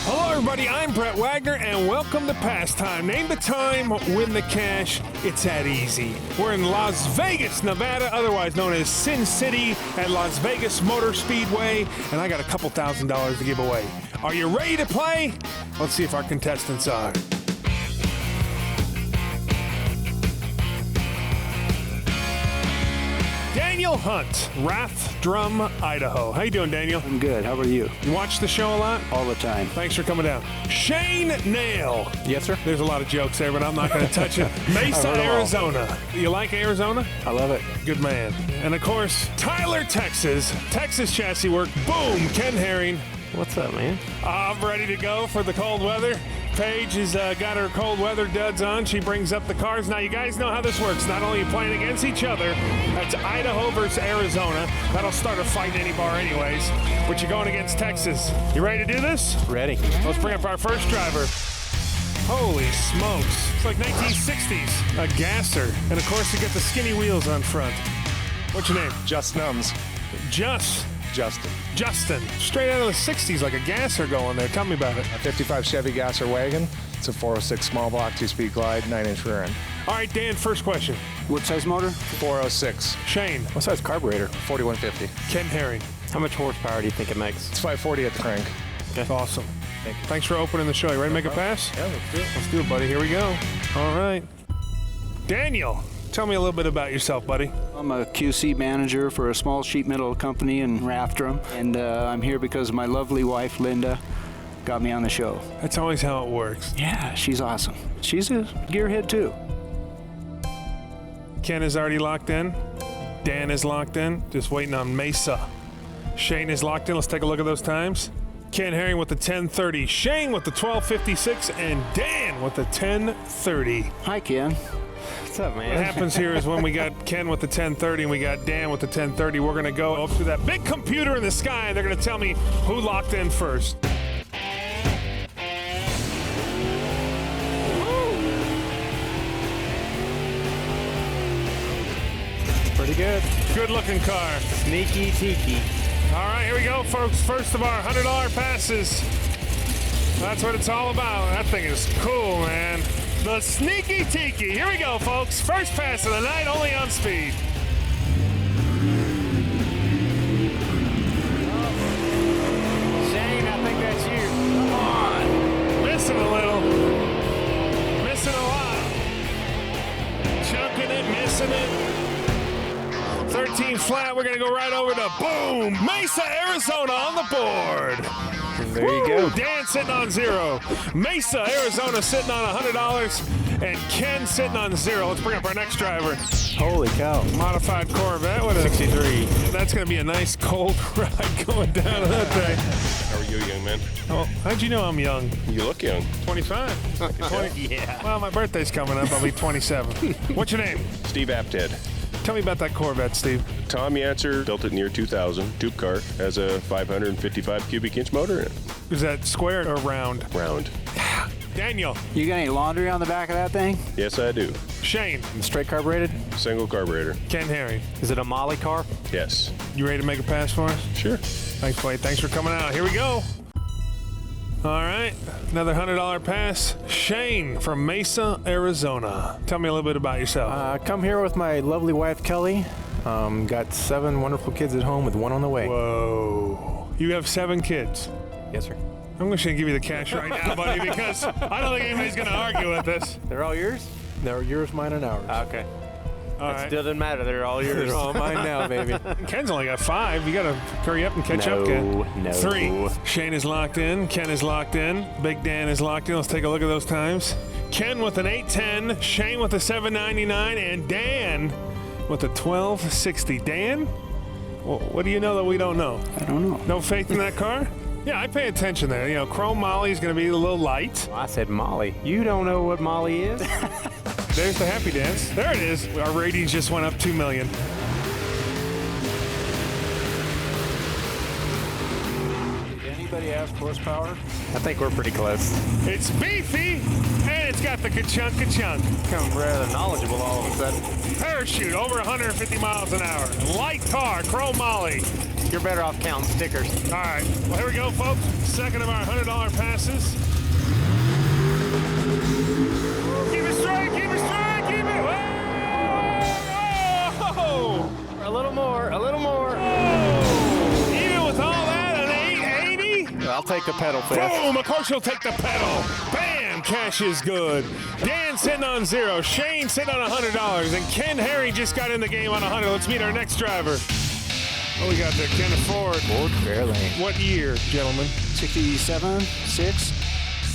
Hello, everybody. I'm Brett Wagner, and welcome to Pastime. Name the time, win the cash. It's that easy. We're in Las Vegas, Nevada, otherwise known as Sin City, at Las Vegas Motor Speedway, and I got a couple $1,000s to give away. Are you ready to play? Let's see if our contestants are. Daniel Hunt, Rathdrum, Idaho. How you doing, Daniel? I'm good. How are you? You watch the show a lot? All the time. Thanks for coming down. Shane Nail. Yes, sir. There's a lot of jokes there, but I'm not going to touch it. Mesa, Arizona. You like Arizona? I love it. Good man. And of course, Tyler, Texas. Texas Chassis Work. Boom. Ken Herring. What's up, man? I'm ready to go for the cold weather. Paige has got her cold weather duds on. She brings up the cars. Now, you guys know how this works. Not only are you playing against each other, that's Idaho versus Arizona. That'll start a fight in any bar anyways. But you're going against Texas. You ready to do this? Ready. Let's bring up our first driver. Holy smokes. It's like 1960s. A gasser. And, of course, you get the skinny wheels on front. What's your name? Just Nums. Justin. Straight out of the 60s, like a gasser going there. Tell me about it. A 55 Chevy Gasser wagon. It's a 406 small block, 2-speed glide, 9-inch rear end. All right, Dan, first question. What size motor? 406. Shane. What size carburetor? 4150. Ken Herring. How much horsepower do you think it makes? It's 540 at the crank. That's awesome. Thanks for opening the show. You ready to make a pass? Yeah, let's do it. Let's do it, buddy. Here we go. All right. Daniel, tell me a little bit about yourself, buddy. I'm a QC manager for a small sheet metal company in Rathdrum, and I'm here because my lovely wife, Linda, got me on the show. That's always how it works. Yeah, she's awesome. She's a gearhead, too. Ken is already locked in. Dan is locked in. Just waiting on Mesa. Shane is locked in. Let's take a look at those times. Ken Herring with the 10:30. Shane with the 12:56. And Dan with the 10:30. Hi, Ken. What's up, man? What happens here is when we got Ken with the 10:30 and we got Dan with the 10:30, we're going to go up to that big computer in the sky, and they're going to tell me who locked in first. Pretty good. Good-looking car. Sneaky tiki. All right, here we go, folks. First of our $100 passes. That's what it's all about. That thing is cool, man. The Sneaky Tiki. Here we go, folks. First pass of the night, only on speed. Shane, I think that's you. Come on. Missing a little. Missing a lot. Chunking it, missing it. 13 flat. We're going to go right over to boom. Mesa, Arizona on the board. There you go. Dan sitting on 0. Mesa, Arizona sitting on $100. And Ken sitting on 0. Let's bring up our next driver. Holy cow. Modified Corvette. What a 63. That's going to be a nice cold ride going down to that thing. How are you, young man? Oh, how'd you know I'm young? You look young. 25. 20. Yeah. Well, my birthday's coming up. I'll be 27. What's your name? Steve Apted. Tell me about that Corvette, Steve. Tom Yancer built it in the year 2000. Tube car. Has a 555 cubic inch motor in it. Is that square or round? Round. Daniel. You got any laundry on the back of that thing? Yes, I do. Shane. Straight carbureted? Single carburetor. Ken Herring. Is it a Molly car? Yes. You ready to make a pass for us? Sure. Thanks, Blake. Thanks for coming out. Here we go. All right. Another $100 pass. Shane from Mesa, Arizona. Tell me a little bit about yourself. I come here with my lovely wife, Kelly. Got 7 wonderful kids at home with 1 on the way. Whoa. You have 7 kids? Yes, sir. I'm just going to give you the cash right now, buddy, because I don't think anybody's going to argue with this. They're all yours? They're yours, mine, and ours. Okay. All It right. still doesn't matter. They're all yours. They're all mine now, baby. Ken's only got 5. You got to hurry up and catch No, up, Ken. no. 3. Shane is locked in. Ken is locked in. Big Dan is locked in. Let's take a look at those times. Ken with an 810. Shane with a 799. And Dan with a 1260. Dan, well, what do you know that we don't know? I don't know. No faith in that car? Yeah, I pay attention there. You know, Chrome Molly is going to be a little light. Well, I said Molly. You don't know what Molly is? There's the happy dance. There it is. Our ratings just went up 2 million. Anybody have horsepower? I think we're pretty close. It's beefy, and it's got the ka-chunk. Become rather knowledgeable all of a sudden. Parachute over 150 miles an hour. Light car, chrome molly. You're better off counting stickers. All right, well, here we go, folks. Second of our $100 passes. Keep it straight, keep it straight, keep it. Whoa! A little more, a little more. Oh! Even with all that, an 880? I'll take the pedal fast. Boom! Of course you'll take the pedal. Bam! Cash is good. Dan sitting on 0. Shane sitting on $100. And Ken Herring just got in the game on 100. Let's meet our next driver. What we got there? Ken Ford. Ford Fairlane. What year, gentlemen? 67, 6.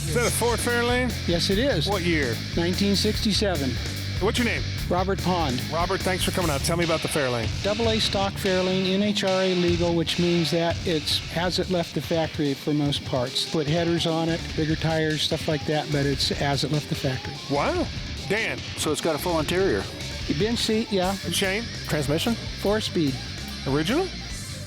Is that a Ford Fairlane? Yes, it is. What year? 1967. What's your name? Robert Pond. Robert, thanks for coming out. Tell me about the Fairlane. AA stock Fairlane, NHRA legal, which means that it hasn't left the factory for most parts. Put headers on it, bigger tires, stuff like that, but it's hasn't left the factory. Wow. Dan. So it's got a full interior. Bench seat, yeah. Shane. Transmission? 4-speed. Original?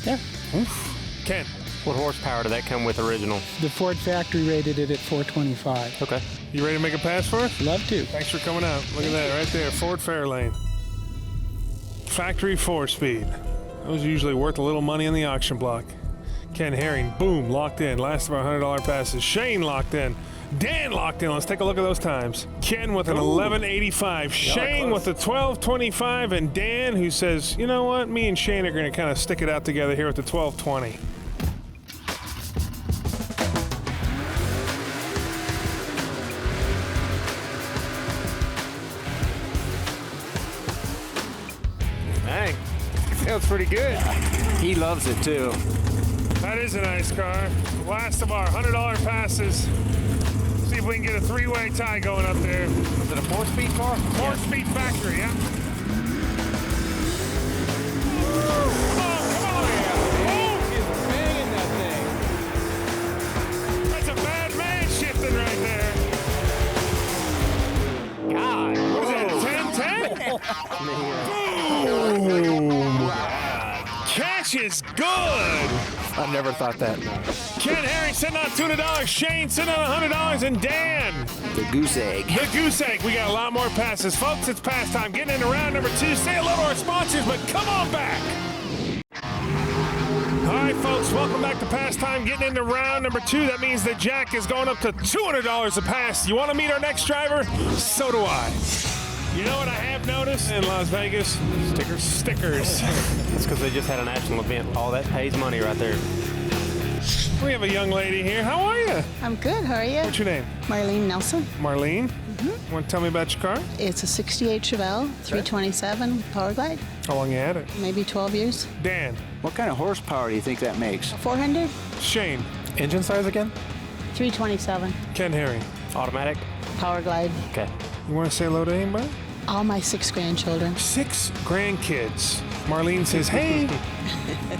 Yeah. Oof. Ken. What horsepower did that come with original? The Ford factory rated it at 425. Okay. You ready to make a pass for us? Love to. Thanks for coming out. Look at that right there. Ford Fairlane. Factory 4-speed. Those are usually worth a little money in the auction block. Ken Herring, boom, locked in. Last of our $100 passes. Shane locked in. Dan locked in. Let's take a look at those times. Ken with an 1185. Shane with a 1225. And Dan, who says, you know what? Me and Shane are going to kind of stick it out together here with the 1220. Dang. Feels pretty good. He loves it too. That is a nice car. Last of our $100 passes. See if we can get a three-way tie going up there. Is it a 4-speed car? 4-speed factory, yeah. Oh, come on. He's banging that thing. That's a bad man shifting right there. God. What is that, 10-10? Boom. Cash is good. I never thought that. Ken Herring sitting on $200. Shane sitting on $100. And Dan. The goose egg. The goose egg. We got a lot more passes. Folks, it's pass time. Getting into round number 2. Say hello to our sponsors, but come on back. All right, folks, welcome back to pass time. Getting into round number 2. That means that Jack is going up to $200 a pass. You want to meet our next driver? So do I. You know what I have noticed in Las Vegas? Stickers. That's because they just had a national event. All that pays money right there. We have a young lady here. How are you? I'm good. How are you? What's your name? Marlene Nelson. Marlene? Want to tell me about your car? It's a 68 Chevelle, 327 Power Glide. How long you had it? Maybe 12 years. Dan. What kind of horsepower do you think that makes? 400, Shane. Engine size again? 327 Ken Herring. Automatic? Power Glide. Okay. You want to say hello to anybody? All my 6 grandchildren. 6 grandkids. Marlene says, hey.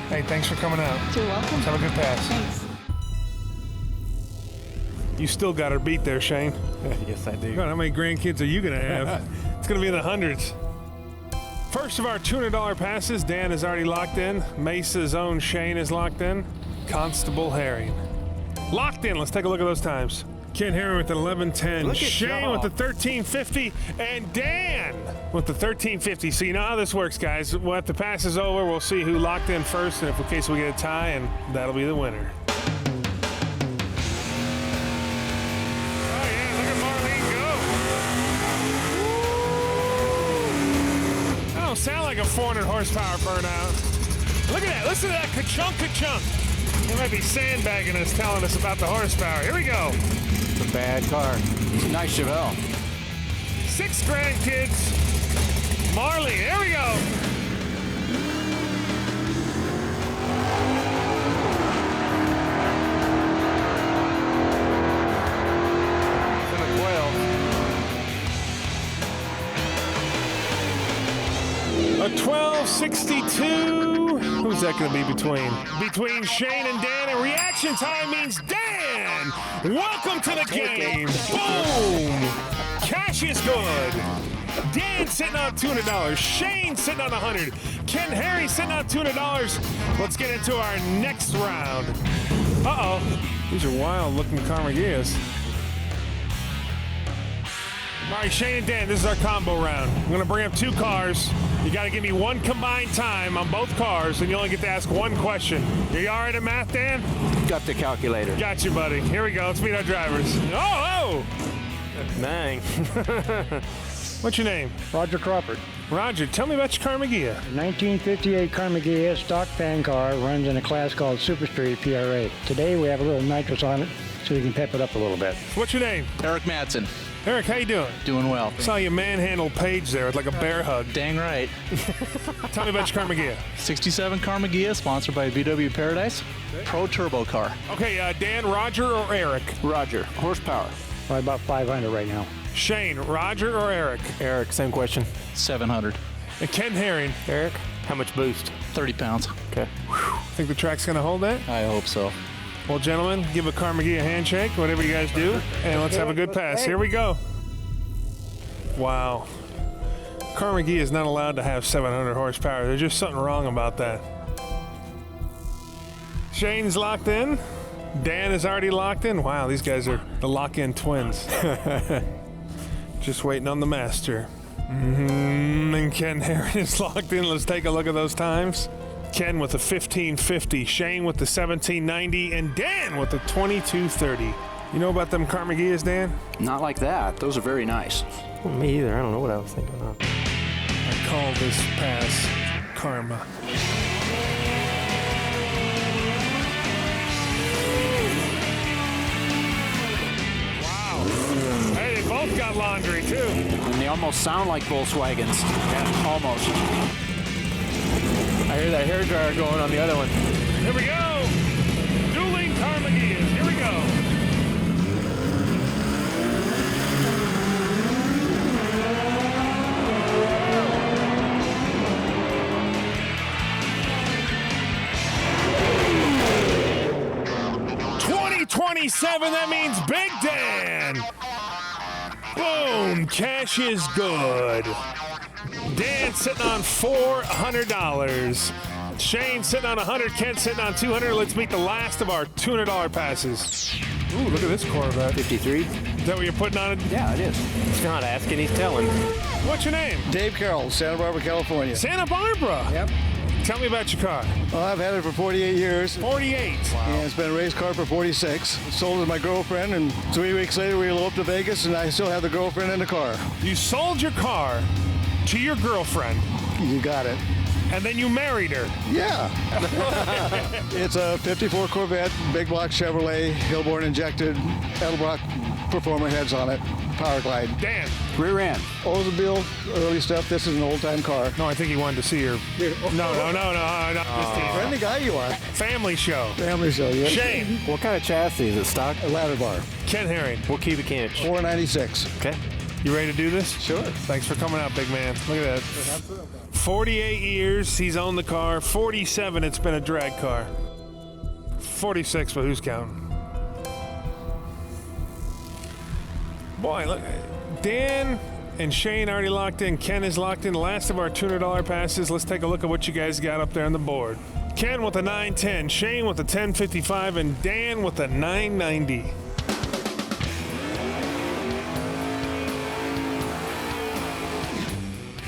Hey, thanks for coming out. You're welcome. Have a good pass. Thanks. You still got her beat there, Shane. Yes, I do. God, how many grandkids are you going to have? It's going to be in the hundreds. First of our $200 passes, Dan is already locked in. Mesa's own Shane is locked in. Constable Herring. Locked in. Let's take a look at those times. Ken Herring with an 1110. Look at Shane y'all. with the 1350. And Dan with the 1350. So you know how this works, guys. When the pass is over, we'll see who locked in first, and if in case we get a tie, and that'll be the winner. Oh, yeah, look at Marlene go. That don't sound like a 400 horsepower burnout. Look at that. Listen to that ka-chunk, ka-chunk. They might be sandbagging us, telling us about the horsepower. Here we go. It's a bad car. It's a nice Chevelle. 6 grandkids. Marley, here we go. It's in the 12. A 1262. Who's that going to be between? Between Shane and Dan. And reaction time means Dan. Welcome to the game. Boom. Cash is good. Dan sitting on $200. Shane sitting on $100. Ken Herring sitting on $200. Let's get into our next round. Uh-oh. These are wild-looking Carnegies. All right, Shane and Dan, this is our combo round. I'm going to bring up 2 cars. You got to give me 1 combined time on both cars, and you only get to ask 1 question. Are you all right at math, Dan? Got the calculator. Got you, buddy. Here we go. Let's meet our drivers. Oh! Dang. What's your name? Roger Crawford. Roger, tell me about your Carnegie. 1958 Carnegie stock pan car runs in a class called Super Street PRA. Today we have a little nitrous on it so we can pep it up a little bit. What's your name? Eric Madsen. Eric, how you doing? Doing well. Saw you manhandle Paige there with like a bear hug. Dang right. Tell me about your Carnegie. 67 Carnegie, sponsored by VW Paradise. Pro turbo car. Okay, Dan, Roger or Eric? Roger. Horsepower. Probably about 500 right now. Shane, Roger or Eric? Eric, same question. 700. And Ken Herring. Eric? How much boost? 30 pounds. Okay. Think the track's going to hold that? I hope so. Well, gentlemen, give a Carnegie a handshake, whatever you guys do, and let's have a good pass. Here we go. Wow. Carnegie is not allowed to have 700 horsepower. There's just something wrong about that. Shane's locked in. Dan is already locked in. Wow, these guys are the lock-in twins. Just waiting on the master. And Ken Herring is locked in. Let's take a look at those times. Ken with the 1550, Shane with the 1790, and Dan with the 2230. You know about them Carnegies, Dan? Not like that. Those are very nice. Well, me either. I don't know what I was thinking of. I call this pass karma. Wow. Hey, they both got laundry, too. And they almost sound like Volkswagens. Yeah, almost. I hear that hairdryer going on the other one. Here we go. Dueling Carnegies. Here we go. $20.27, that means Big Dan. Boom, cash is good. Dan sitting on $400. Shane sitting on $100. Ken sitting on $200. Let's meet the last of our $200 passes. Ooh, look at this Corvette. 53. Is that what you're putting on it? Yeah, it is. He's not asking, he's telling. What's your name? Dave Carroll, Santa Barbara, California. Santa Barbara. Yep. Tell me about your car. Well, I've had it for 48 years. 48. And it's been a race car for 46. Sold it to my girlfriend, and 3 weeks later we eloped to Vegas, and I still have the girlfriend in the car. You sold your car to your girlfriend. You got it. And then you married her. Yeah. It's a 54 Corvette, big block Chevrolet, Hillborn injected, Edelbrock Performer heads on it, Power Glide. Dan. Rear end. Oldsmobile, early stuff. This is an old-time car. No, I think he wanted to see her. No. Friendly guy you are. Family show. Family show, yeah. Shane. What kind of chassis is it? Stock? A ladder bar. Ken Herring. What cubic inch? 496. Okay. You ready to do this? Sure. Thanks for coming out, big man. Look at that. 48 years he's owned the car. 47 it's been a drag car. 46, but who's counting? Boy, look. Dan and Shane already locked in. Ken is locked in. Last of our $200 passes. Let's take a look at what you guys got up there on the board. Ken with a 910, Shane with a 1055, and Dan with a 990.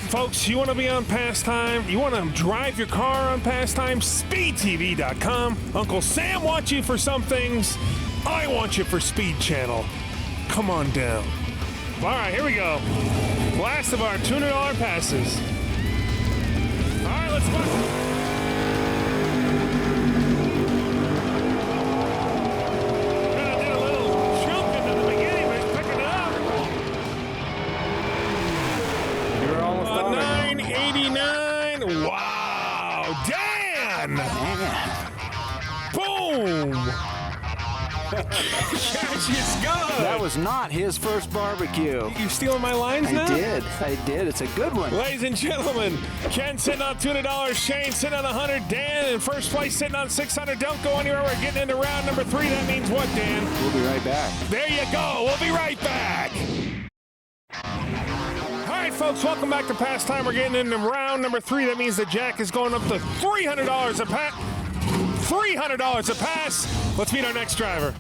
Folks, you want to be on Pastime? You want to drive your car on Pastime? SpeedTV.com. Uncle Sam wants you for some things. I want you for Speed Channel. Come on down. All right, here we go. Last of our $200 passes. All right, let's go. Wow, Dan! Boom! Cash is good! That was not his first barbecue. You stealing my lines now? I did. It's a good one. Ladies and gentlemen, Ken sitting on $200, Shane sitting on $100, Dan in first place sitting on $600. Don't go anywhere. We're getting into round number 3. That means what, Dan? We'll be right back. There you go. We'll be right back. All right, folks, welcome back to Pastime. We're getting into round number 3. That means that Jack is going up to $300 a pack. $300 a pass. Let's meet our next driver.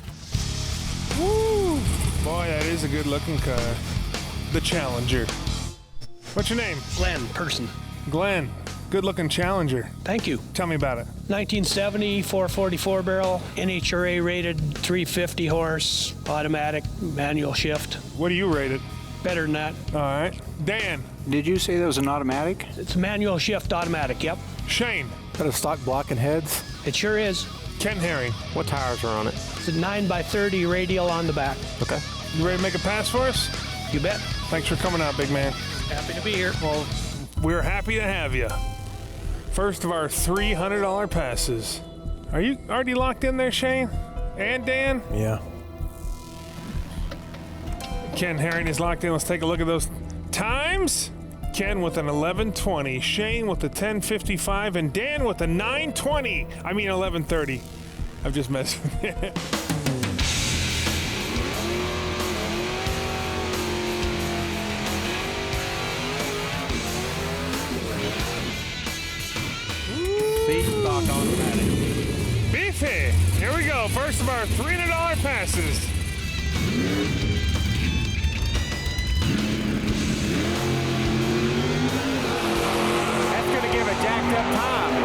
Woo! Boy, that is a good-looking car. The Challenger. What's your name? Glenn Person. Glenn. Good-looking Challenger. Thank you. Tell me about it. 1970, 444 barrel, NHRA rated, 350 horse, automatic, manual shift. What do you rate it? Better than that. All right. Dan. Did you say that was an automatic? It's manual shift automatic, yep. Shane. Got a stock block and heads? It sure is. Ken Herring. What tires are on it? It's a 9x30 radial on the back. Okay. You ready to make a pass for us? You bet. Thanks for coming out, big man. Happy to be here. Well, we're happy to have you. First of our $300 passes. Are you already locked in there, Shane? And Dan? Yeah. Ken Herring is locked in. Let's take a look at those times. Ken with an 11:20, Shane with a 10:55, and Dan with a 9:20. I mean 11:30. I've just messed with you. Stock automatic. Beefy. Here we go. First of our $300 passes. That's going to give a jacked up time.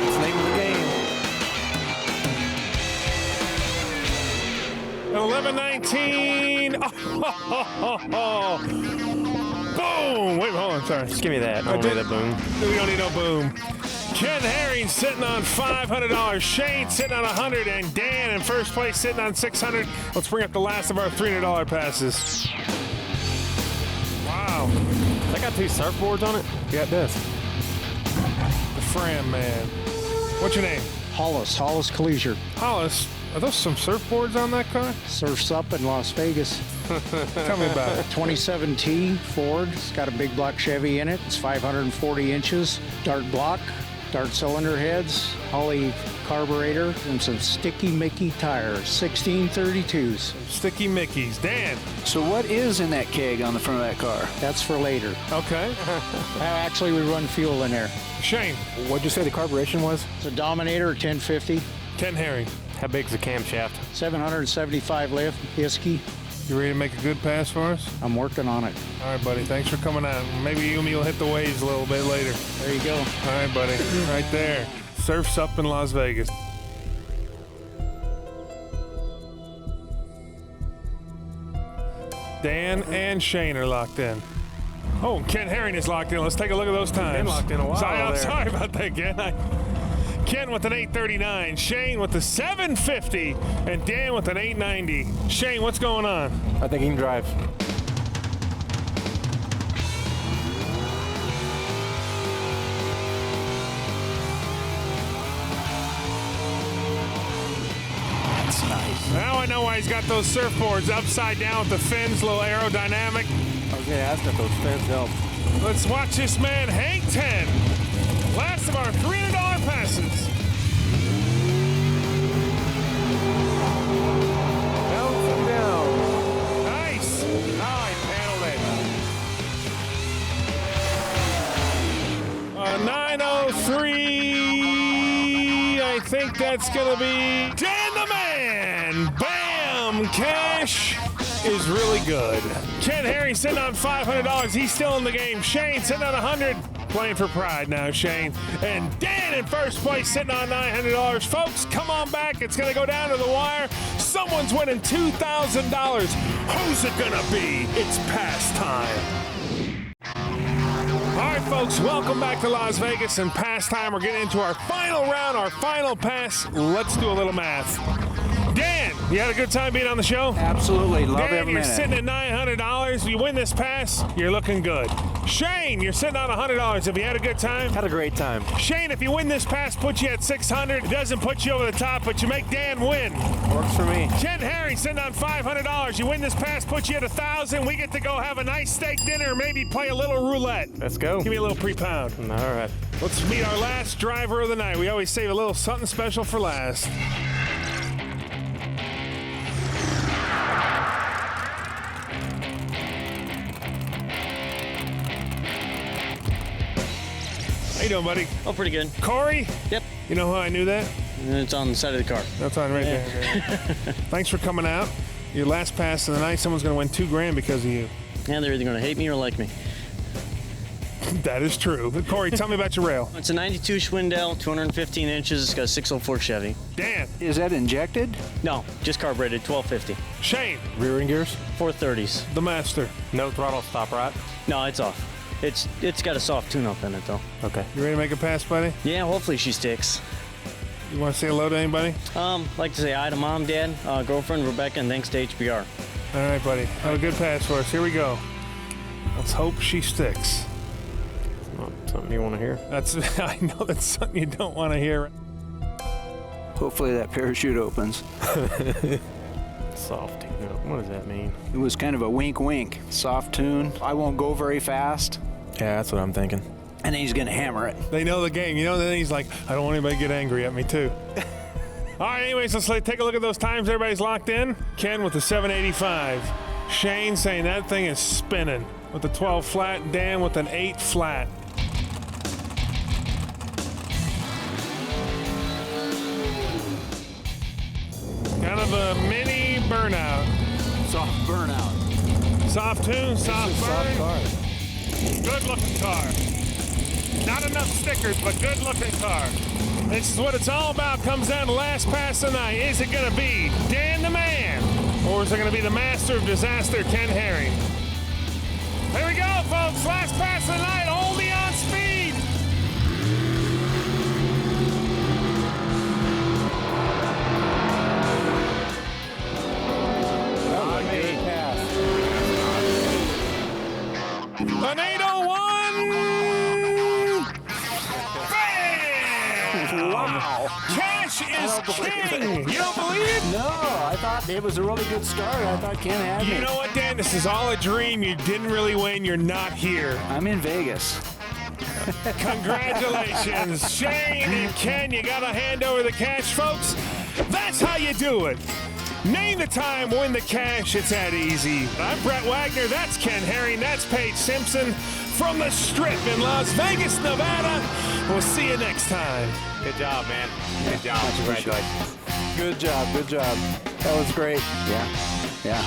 It's the name of the game. At 11:19. Oh. Boom! Wait, hold on, sorry. Just give me that. I don't need that boom. We don't need no boom. Ken Herring sitting on $500. Shane sitting on $100, and Dan in first place sitting on $600. Let's bring up the last of our $300 passes. Wow. That got 2 surfboards on it? Yeah, it does. The Fram Man. What's your name? Hollis Collision. Hollis. Are those some surfboards on that car? Surfs up in Las Vegas. Tell me about it. 2017 Ford. It's got a big block Chevy in it. It's 540 inches. Dart block, dart cylinder heads, Holley carburetor, and some Sticky Mickey tires. 1632s. Sticky Mickeys. Dan. So what is in that keg on the front of that car? That's for later. Okay. Actually, we run fuel in there. Shane. What'd you say the carburation was? It's a Dominator 1050. Ken Herring. How big's the camshaft? 775 lift, Isky. You ready to make a good pass for us? I'm working on it. All right, buddy. Thanks for coming out. Maybe you and me will hit the waves a little bit later. There you go. All right, buddy. Right there. Surf's up in Las Vegas. Dan and Shane are locked in. Oh, Ken Herring is locked in. Let's take a look at those times. Been locked in a while. Sorry about that, Ken. Ken with an 839, Shane with a 750, and Dan with an 890. Shane, what's going on? I think he can drive. That's nice. Now I know why he's got those surfboards upside down with the fins, a little aerodynamic. I was going to ask if those fins help. Let's watch this man hang 10. Last of our $300 passes. Bounce him down. Nice. Oh, he paddled it. 903. I think that's going to be Dan the Man. Bam! Cash is really good. Ken Herring sitting on $500. He's still in the game. Shane sitting on $100. Playing for pride now, Shane. And Dan in first place sitting on $900. Folks, come on back. It's going to go down to the wire. Someone's winning $2,000. Who's it going to be? It's pass time. All right, folks, welcome back to Las Vegas and pass time. We're getting into our final round, our final pass. Let's do a little math. Dan, you had a good time being on the show? Absolutely. Love Dan, every you're minute. sitting at $900. You win this pass, you're looking good. Shane, you're sitting on $100. Have you had a good time? Had a great time. Shane, if you win this pass, puts you at $600. It doesn't put you over the top, but you make Dan win. Works for me. Ken Herring sitting on $500. You win this pass, puts you at $1,000. We get to go have a nice steak dinner, maybe play a little roulette. Let's go. Give me a little pre-pound. All right. Let's meet our last driver of the night. We always save a little something special for last. How you doing, buddy? Oh, pretty good. Corey? Yep. You know how I knew that? It's on the side of the car. That's on right there. Thanks for coming out. Your last pass of the night, someone's going to win $2,000 because of you. Yeah, they're either going to hate me or like me. That is true. Corey, tell me about your rail. It's a 92 Schwindel, 215 inches. It's got a 604 Chevy. Dan. Is that injected? No, just carbureted, 1250. Shane. Rear end gears? 430s. The master. No throttle stop, right? No, it's off. It's got a soft tune-up in it, though. Okay. You ready to make a pass, buddy? Yeah, hopefully she sticks. You want to say hello to anybody? Like to say hi to Mom, Dad, girlfriend, Rebecca, and thanks to HBR. All right, buddy. Have a good pass for us. Here we go. Let's hope she sticks. Not something you want to hear. I know that's something you don't want to hear. Hopefully that parachute opens. Soft tune-up. What does that mean? It was kind of a wink-wink. Soft tune. I won't go very fast. Yeah, that's what I'm thinking. And then he's going to hammer it. They know the game. You know, then he's like, I don't want anybody to get angry at me, too. All right, anyways, let's take a look at those times. Everybody's locked in. Ken with the 785. Shane saying that thing is spinning with the 12 flat. Dan with an 8 flat. Kind of a mini burnout. Soft burnout. Soft tune, soft burn. Soft car. Good looking car. Not enough stickers, but good looking car. This is what it's all about. Comes down to last pass of the night. Is it going to be Dan the Man? Or is it going to be the master of disaster, Ken Herring? Here we go, folks. Last pass of the night. Oldie on speed. An 801. Bam! Wow. Cash is king. You don't believe it? No, I thought it was a really good start. I thought Ken had me. You know what, Dan? This is all a dream. You didn't really win. You're not here. I'm in Vegas. Congratulations, Shane and Ken. You got to hand over the cash, folks. That's how you do it. Name the time, win the cash. It's that easy. I'm Brett Wagner. That's Ken Herring. That's Paige Simpson from the Strip in Las Vegas, Nevada. We'll see you next time. Good job, man. Good job. Congratulations. Good job. Good job. That was great. Yeah.